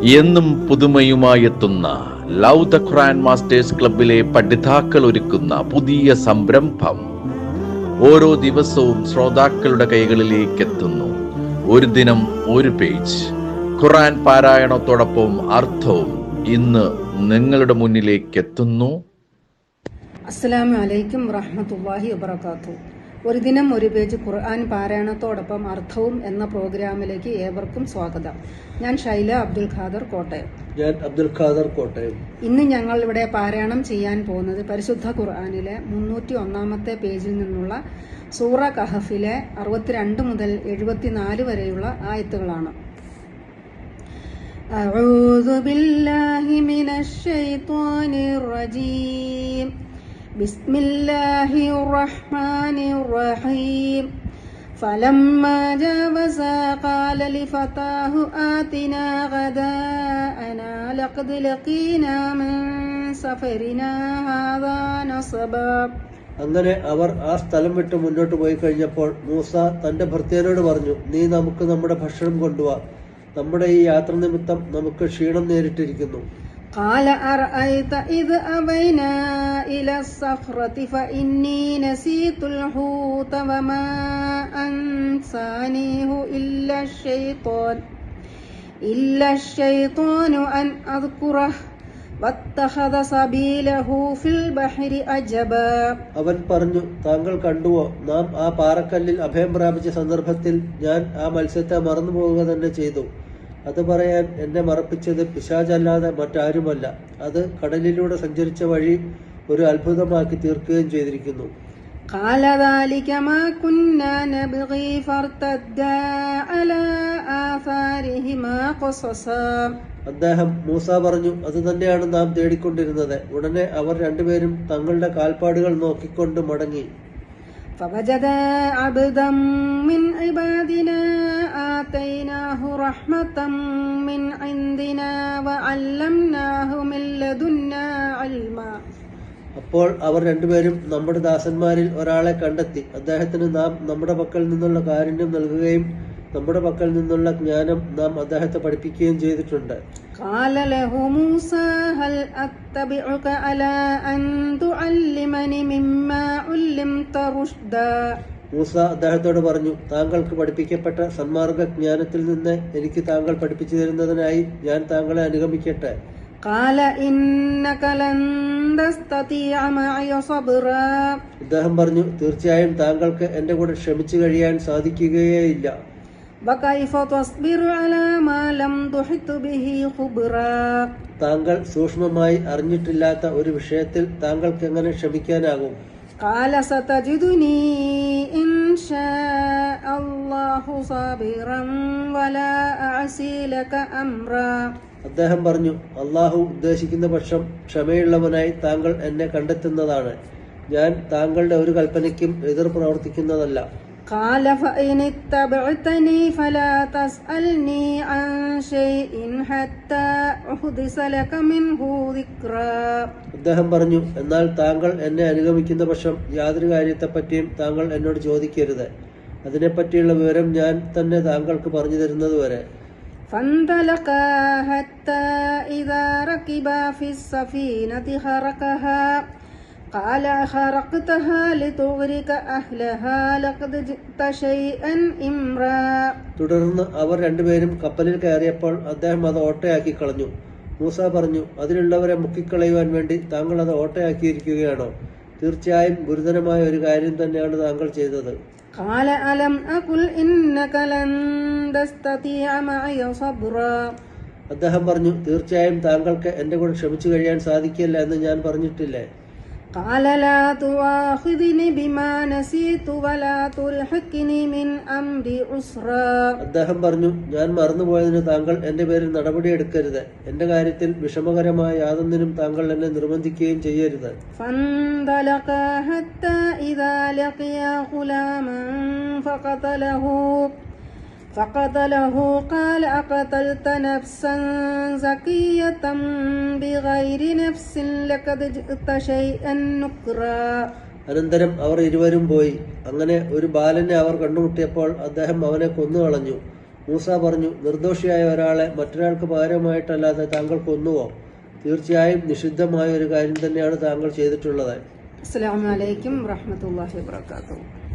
എന്നും പുതുമയുമായെത്തുന്ന love the Quran masters ക്ലബിലെ പഠിതാക്കൾ ഒരുക്കുന്ന പുതിയ സംരംഭം ഓരോ ദിവസവും ശ്രോതാക്കളുടെ കൈകളിലേക്ക് എത്തുന്നു. ഒരു ദിനം ഒരു പേജ് ഖുർആൻ പാരായണത്തോടൊപ്പം അർത്ഥവും ഇന്ന് നിങ്ങളുടെ മുന്നിലേക്ക് എത്തുന്നു. അസ്സലാമു അലൈക്കും വറഹ്മത്തുള്ളാഹി വബറകാതുഹു. ഒരു ദിനം ഒരു പേജ് ഖുർആൻ പാരായണത്തോടൊപ്പം അർത്ഥവും എന്ന പ്രോഗ്രാമിലേക്ക് ഏവർക്കും സ്വാഗതം. ഞാൻ ഷൈല അബ്ദുൽ ഖാദർ കോട്ടയം. ഞാൻ അബ്ദുൽ ഖാദർ കോട്ടയം. ഇന്ന് ഞങ്ങൾ ഇവിടെ പാരായണം ചെയ്യാൻ പോകുന്നത് പരിശുദ്ധ ഖുർആനിലെ 301-ാമത്തെ പേജിൽ നിന്നുള്ള സൂറ കഹഫിലെ 62 മുതൽ 74 വരെയുള്ള ആയത്തുകളാണ്. അഊദു ബില്ലാഹി മിനശ് ശൈത്വാനിർ റജീം. ബിസ്മില്ലാഹിർ റഹ്മാനിർ റഹീം. فلما جاوزا قال لفتاه آتنا غداءنا لقد لقينا من سفرنا هذا نصبا. അങ്ങനെ അവർ ആ സ്ഥലം വിട്ട് മുന്നോട്ട് പോയി കഴിഞ്ഞപ്പോൾ മൂസ തന്റെ ഭർത്താവിനോട് പറഞ്ഞു, നീ നമുക്ക് നമ്മുടെ ഭക്ഷണം കൊണ്ടുവാ, നമ്മുടെ ഈ യാത്ര നിമിത്തം നമുക്ക് ക്ഷീണം നേരിട്ടിരിക്കുന്നു. قال أرأيت إذ أوينا إلى الصخرة فإني نسيت الحوت وما أنسانيه إلا الشيطان أن أذكره واتخذ سبيله في البحر عجبا. അവൻ പറഞ്ഞു, താങ്കൾ കണ്ടുവോ, നാം ആ പാറക്കല്ലിൽ അഭയം പ്രാപിച്ച സന്ദർഭത്തിൽ ഞാൻ ആ മത്സ്യത്തെ മറന്നു പോവുക തന്നെ ചെയ്തു. അത് പറയാൻ എന്നെ മറപ്പിച്ചത് പിശാചല്ലാതെ മറ്റാരുമല്ല. അത് കടലിലൂടെ സഞ്ചരിച്ച വഴി ഒരു അത്ഭുതമാക്കി തീർക്കുകയും ചെയ്തിരിക്കുന്നു. قال ذلك ما كنا نبغي فارتدا على آثارهما قصصا. അദ്ദേഹം മൂസ പറഞ്ഞു, അത് തന്നെയാണ് നാം തേടിക്കൊണ്ടിരുന്നത്. ഉടനെ അവർ രണ്ടുപേരും തങ്ങളുടെ കാൽപ്പാടുകൾ നോക്കിക്കൊണ്ട് മടങ്ങി. فوجدا عبدا من عبادنا آتيناه رحمة من عندنا وعلمناه من لدنا علما. അപ്പോൾ അവർ രണ്ടുപേരും നമ്മുടെ ദാസന്മാരിൽ ഒരാളെ കണ്ടെത്തി. അദ്ദേഹത്തിന് നാം നമ്മുടെ പക്കൽ നിന്നുള്ള കാരുണ്യം നൽകുകയും നമ്മുടെ പക്കൽ നിന്നുള്ള ജ്ഞാനം നാം അദ്ദേഹത്തെ പഠിപ്പിക്കുകയും ചെയ്തിട്ടുണ്ട്. قال له موسى هل أتبعك على أن تعلمني مما علمت رشدا. മൂസ അദ്ദേഹത്തോട് പറഞ്ഞു, താങ്കൾക്ക് പഠിപ്പിക്കപ്പെട്ട സന്മാർഗ ജ്ഞാനത്തിൽ നിന്ന് എനിക്ക് താങ്കൾ പഠിപ്പിച്ചു തരുന്നതിനായി ഞാൻ താങ്കളെ അനുഗമിക്കട്ടെ. قال إنك لن تستطيع معي صبرا. അദ്ദേഹം പറഞ്ഞു, തീർച്ചയായും താങ്കൾക്ക് എന്റെ കൂടെ ക്ഷമിച്ചു കഴിയാൻ സാധിക്കുകയേയില്ല. وكيف تصبر على ما لم تحط به خبرا. താങ്കൾ സൂക്ഷ്മമായി അറിഞ്ഞിട്ടില്ലാത്ത ഒരു വിഷയത്തിൽ താങ്കൾക്ക് എങ്ങനെ ക്ഷമിക്കാനാകും? قال ستجدني إن شاء الله صابرا ولا أعصي لك أمرا. അദ്ദേഹം പറഞ്ഞു, അള്ളാഹു ഉദ്ദേശിക്കുന്ന പക്ഷം ക്ഷമയുള്ളവനായി താങ്കൾ എന്നെ കണ്ടെത്തുന്നതാണ്. ഞാൻ താങ്കളുടെ ഒരു കൽപ്പനയ്ക്കും എതിർ പ്രവർത്തിക്കുന്നതല്ല. قال فإن اتبعتني فلا تسألني عن شيء حتى أحدث لك منه ذكرا. അദ്ദേഹം പറഞ്ഞു, എന്നാൽ താങ്കൾ എന്നെ അനുഗമിക്കുന്ന പക്ഷം യാതൊരു കാര്യത്തെപ്പറ്റിയും താങ്കൾ എന്നോട് ചോദിക്കരുത്. അതിനെപ്പറ്റിയുള്ള വിവരം ഞാൻ തന്നെ താങ്കൾക്ക് പറഞ്ഞു തരുന്നത് വരെ. فانطلقا حتى إذا ركبا في السفينة خرقها قال خرقتها لتغرق أهلها لقد جئت شيئا إمرا. തുടർന്ന് അവർ രണ്ടുപേരും കപ്പലിൽ കയറിയപ്പോൾ അദ്ദേഹം അത് ഓട്ടയാക്കി കളഞ്ഞു. മൂസ പറഞ്ഞു, അതിലുള്ളവരെ മുക്കിക്കളയുവാൻ വേണ്ടി താങ്കൾ അത് ഓട്ടയാക്കിയിരിക്കുകയാണോ? തീർച്ചയായും ഗുരുതരമായ ഒരു കാര്യം തന്നെയാണ് താങ്കൾ ചെയ്തത്. قال ألم أقل إنك لن تستطيع معي صبرا. അദ്ദേഹം പറഞ്ഞു, തീർച്ചയായും താങ്കൾക്ക് എന്റെ കൂടെ ക്ഷമിച്ചു കഴിയാൻ സാധിക്കില്ല എന്ന് ഞാൻ പറഞ്ഞിട്ടില്ലേ? قال لا تؤاخذني بما نسيت ولا تلحقني من أمري عسرا. അദ്ദേഹം പറഞ്ഞു, ഞാൻ മറന്നുപോയതിന് താങ്കൾ എന്റെ പേരിൽ നടപടിയെടുക്കരുത്. എന്റെ കാര്യത്തിൽ വിഷമകരമായ യാതൊന്നിനും താങ്കൾ എന്നെ നിർബന്ധിക്കുകയും ചെയ്യരുത്. فانطلقا حتى إذا لقيا غلاما فقتله قال أقتلت نفسا زكية بغير نفس لقد جئت شيئا نكرا. അനന്തരം അവർ ഇരുവരും പോയി. അങ്ങനെ ഒരു ബാലനെ അവർ കണ്ടുമുട്ടിയപ്പോൾ അദ്ദേഹം അവനെ കൊന്നുകളഞ്ഞു. മൂസ പറഞ്ഞു, നിർദോഷിയായ ഒരാളെ മറ്റൊരാൾക്ക് പകരമായിട്ടല്ലാതെ താങ്കൾ കൊന്നുവോ? തീർച്ചയായും നിഷിദ്ധമായ ഒരു കാര്യം തന്നെയാണ് താങ്കൾ ചെയ്തിട്ടുള്ളത്. അസ്സലാമു അലൈക്കും വറഹ്മത്തുള്ളാഹി വബറകാതുഹു.